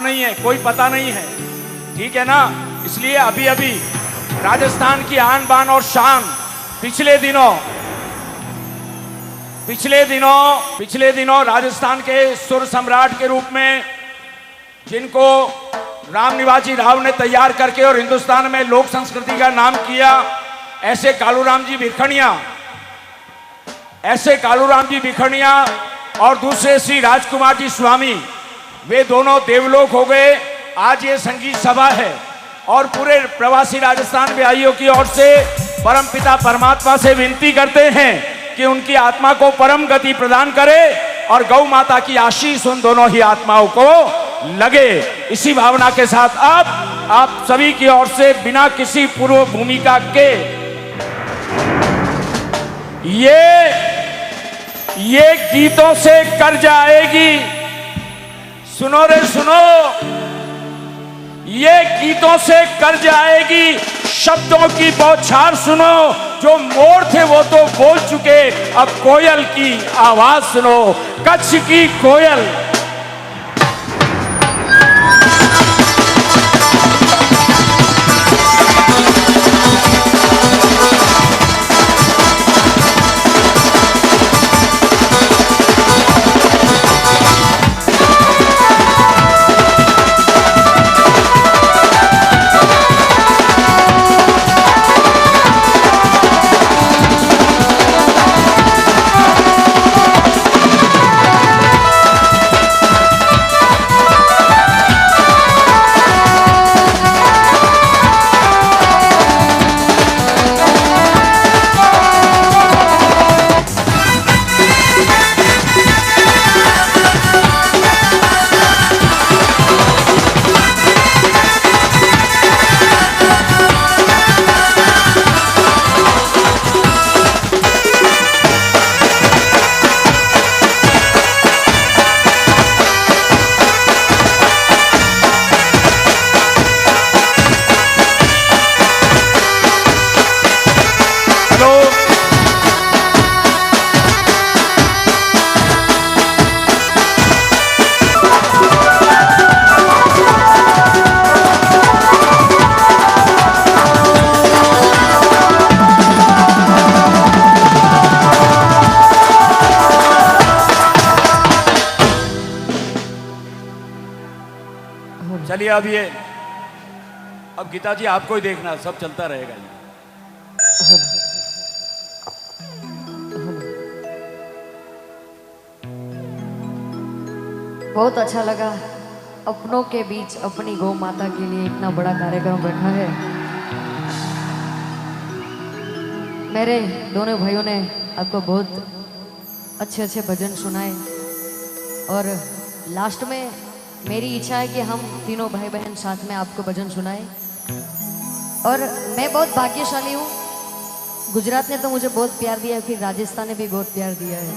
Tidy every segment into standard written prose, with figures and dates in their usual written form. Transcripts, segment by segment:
नहीं है, कोई पता नहीं है, ठीक है ना। इसलिए अभी अभी राजस्थान की आन बान और शान पिछले दिनों राजस्थान के सुर सम्राट के रूप में जिनको राम निवासी राव ने तैयार करके और हिंदुस्तान में लोक संस्कृति का नाम किया, ऐसे कालूराम जी भिखड़िया और दूसरे श्री राजकुमार जी स्वामी, वे दोनों देवलोक हो गए। आज ये संगीत सभा है और पूरे प्रवासी राजस्थान भाइयों की ओर से परमपिता परमात्मा से विनती करते हैं कि उनकी आत्मा को परम गति प्रदान करे और गौ माता की आशीष उन दोनों ही आत्माओं को लगे। इसी भावना के साथ आप सभी की ओर से बिना किसी पूर्व भूमिका के ये गीतों से कर जाएगी। सुनो रे सुनो, ये गीतों से कर जाएगी। शब्दों की बौछार सुनो, जो मोर थे वो तो बोल चुके, अब कोयल की आवाज सुनो, कच्छ की कोयल। चलिए अब गीता जी आपको ही देखना, सब चलता रहेगा। बहुत अच्छा लगा, अपनों के बीच अपनी गौ माता के लिए इतना बड़ा कार्यक्रम रखा है। मेरे दोनों भाइयों ने आपको बहुत अच्छे अच्छे भजन सुनाए और लास्ट में मेरी इच्छा है कि हम तीनों भाई बहन साथ में आपको भजन सुनाए। और मैं बहुत भाग्यशाली हूँ, गुजरात ने तो मुझे बहुत प्यार दिया है, फिर राजस्थान ने भी बहुत प्यार दिया है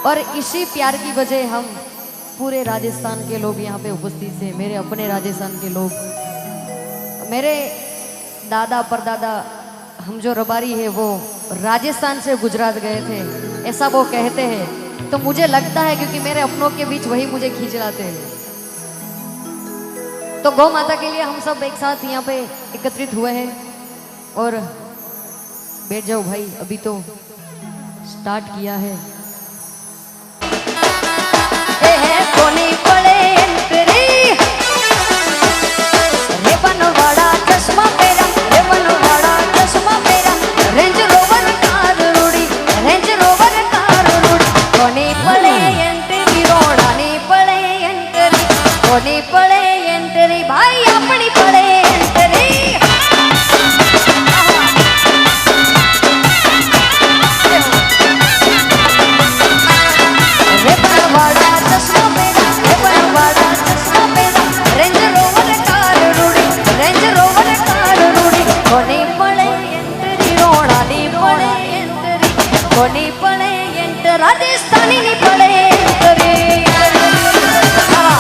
और इसी प्यार की वजह हम पूरे राजस्थान के लोग यहाँ पे उपस्थित थे। मेरे अपने राजस्थान के लोग, मेरे दादा परदादा, हम जो रबारी है वो राजस्थान से गुजरात गए थे, ऐसा वो कहते हैं। तो मुझे लगता है क्योंकि मेरे अपनों के बीच वही मुझे खींच लाते हैं। तो गौ माता के लिए हम सब एक साथ यहाँ पे एकत्रित हुए हैं और बैठ जाओ भाई, अभी तो स्टार्ट किया है। कोनी पड़े एंट्री, रे बनवाड़ा चश्मा मेरा, रे बनवाड़ा चश्मा मेरा, रेंज रोवर कार रूड़ी, रेंज रोवर कार रूड़ी। कोनी पड़े एंट्री, रोड़ानी पड़े एंट्री, कोनी पड़े एंट्री, भाई अपनी पड़े एंट्री। रे बनवाड़ा चश्मा मेरा, रे बनवाड़ा चश्मा मेरा, रेंज रोवर कार रूड़ी, रेंज रोवर कार रूड़ी। कोनी पड़े एंट्री, रोड़ानी पड़े एंट्री, कोनी पड़े एंट्री, राजस्थानी नहीं पड़े एंट्री।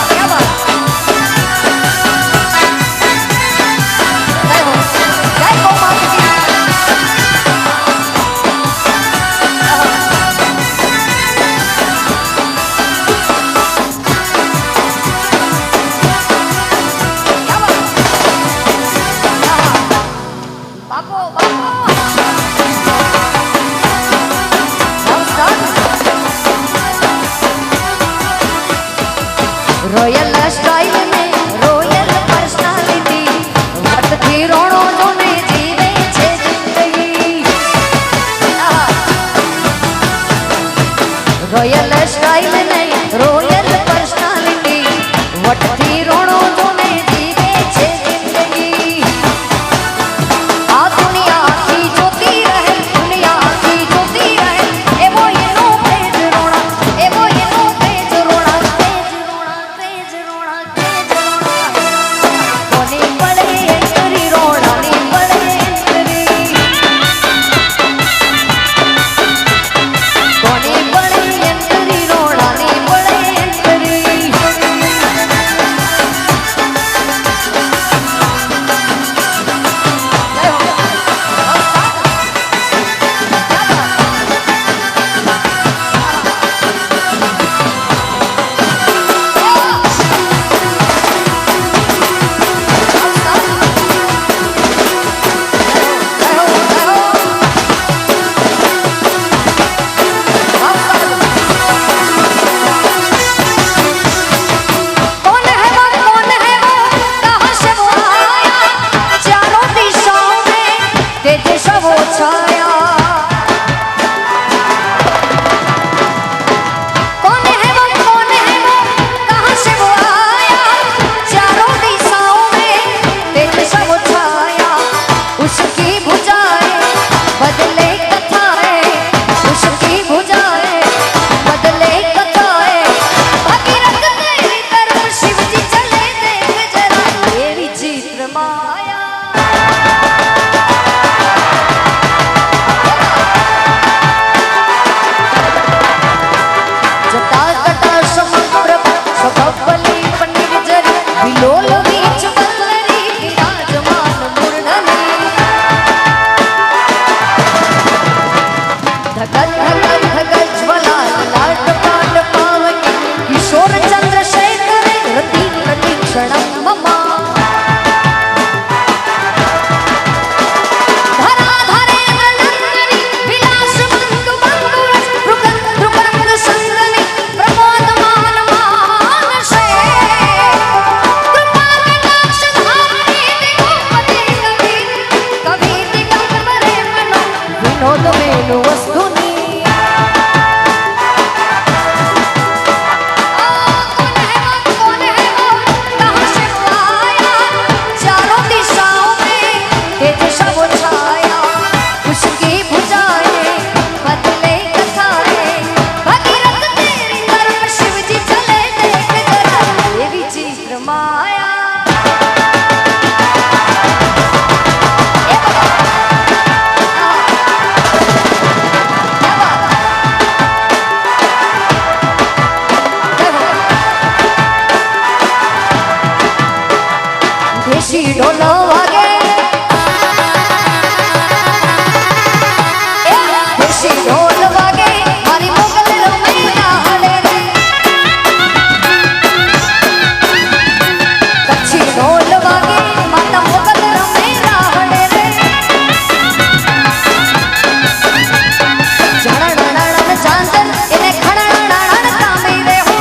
क्या बात। रॉयल स्टाइल में रॉयल पर्सनालिटी वटती रोणो जोने जीवे छे जिंदगी रॉयल स्टाइल में रॉयल पर्सनालिटी वटती रोणो जोने जीवे छे जिंदगी आ दुनिया की जोती रहे दुनिया की जोती रहे एवो येनो तेज रोणा एवो येनो तेज रोणा तेज रोणा तेज रोणा कोनी बड़े एंटरी रोणा नी बड़े एंटरी कोनी बड़े एंटरी रोणा नी बड़े एंटरी कौन है वो कहाँ से वो आया चारों दिशाओं में तेज सा वो छाया कौन है वो कहाँ से वो आया चारों दिशाओं में तेज सा वो छाया उसकी भुजाएं बदले कथाएं उसकी भुजाएं बदले कथाएं भगीरथ तेरी तरफ शिव जी चले देख जरा तेरी चित्र माया जटा कटा समुद्र सबबली पन्नीर जरी विलोल बीच बल्लरी विराजमान मुरली धगल धगल धगल ज्वला लाट पाट पावकी किशोर चंद्रशेखर रति रति क्षणम ममा धरा धरे अलंकरी विलास बंधु बंधु रस रुगंध रुगंध संगनी प्रमोदमान मानसे कृपा कटाक्ष धारणी दिगोपति कवि दिगंबरे मनो विनोद मेनु वस्तुनि कौन है वो कहाँ से वो आया चारों दिशाओं में तेज सा वो छाया उसकी भुजाएं बदले कथाएं भगीरथ तेरी तरफ शिव जी चले देख जरा तेरी चित्र माया ए देशी ढोल वागे देशी ढोल वागे मारी मोगल रमैया हले रे कच्छी ढोल वागे माता मोगल रमैया हले रे जणण नणन चांदन इने खणण नणन कामी रे हो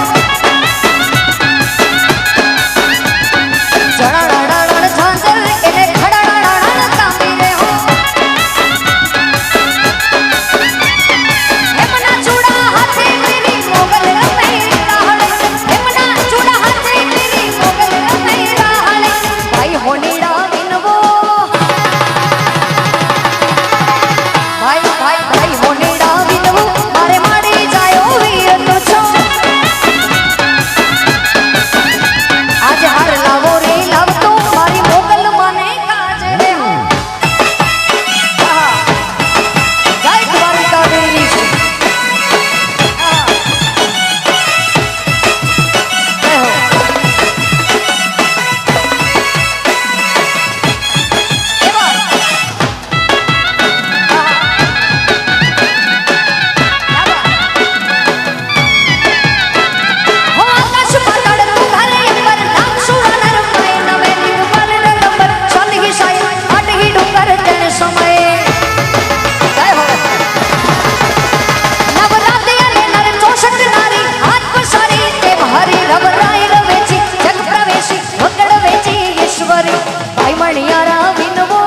जणण नणन चांदन इने भाई मणियारा विनवो